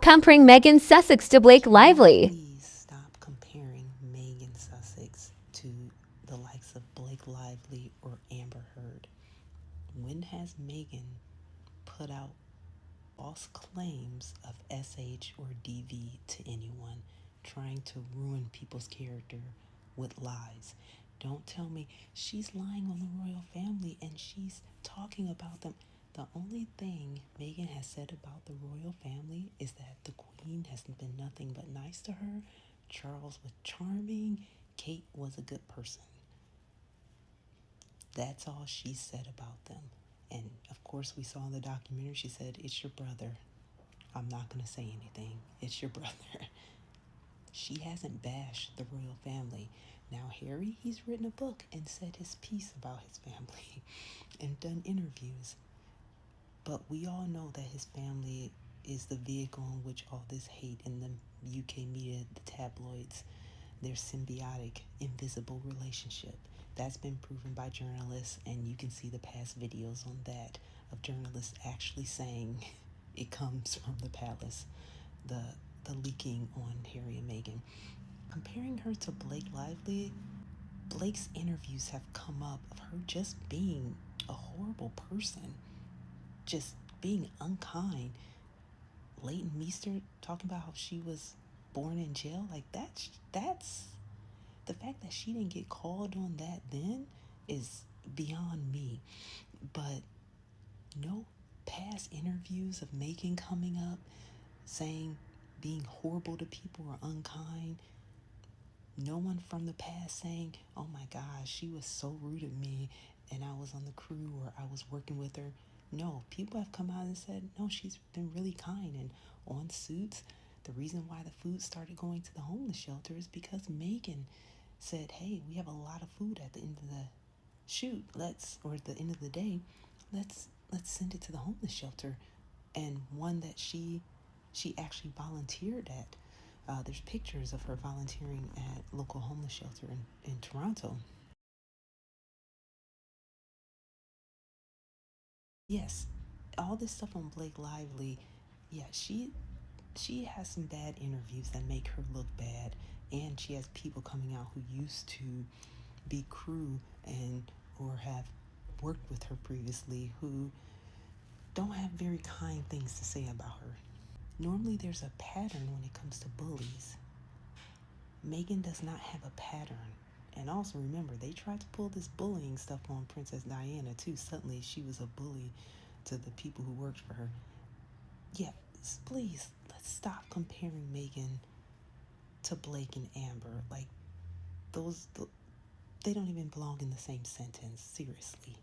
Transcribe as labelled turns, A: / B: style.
A: comparing Meghan Sussex to Blake
B: Can you
A: Lively.
B: please stop comparing Meghan Sussex to the likes of Blake Lively or Amber Heard? When has Meghan put out false claims of SH or DV to anyone, trying to ruin people's character with lies? Don't tell me she's lying on the royal family and she's talking about them. The only thing Meghan has said about the royal family is that the Queen has been nothing but nice to her. Charles was charming. Kate was a good person. That's all she said about them. And of course, we saw in the documentary, she said, "It's your brother. I'm not going to say anything. It's your brother." She hasn't bashed the royal family. Now, Harry, he's written a book and said his piece about his family and done interviews. But we all know that his family is the vehicle in which all this hate in the UK media, the tabloids, their symbiotic, invisible relationship. That's been proven by journalists, and you can see the past videos on that of journalists actually saying it comes from the palace, the leaking on Harry and Meghan. Comparing her to Blake Lively, Blake's interviews have come up of her just being a horrible person, just being unkind. Leighton Meester talking about how she was born in jail, like that's the fact that she didn't get called on that then is beyond me. But no past interviews of Meghan coming up saying being horrible to people or unkind. No one from the past saying, "Oh my gosh, she was so rude to me and I was on the crew or I was working with her." No, people have come out and said, "No, she's been really kind." And on Suits, the reason why the food started going to the homeless shelter is because Meghan said, "Hey, we have a lot of food at the end of the shoot. Or at the end of the day, let's send it to the homeless shelter." And one that she actually volunteered at. There's pictures of her volunteering at local homeless shelter in Toronto. Yes, all this stuff on Blake Lively. Yeah, she has some bad interviews that make her look bad, and she has people coming out who used to be crew and or have worked with her previously who don't have very kind things to say about her. Normally there's a pattern when it comes to bullies. Meghan does not have a pattern. And also remember, they tried to pull this bullying stuff on Princess Diana too. Suddenly she was a bully to the people who worked for her. Yeah, please, let's stop comparing Meghan to Blake and Amber. Like, they don't even belong in the same sentence, seriously.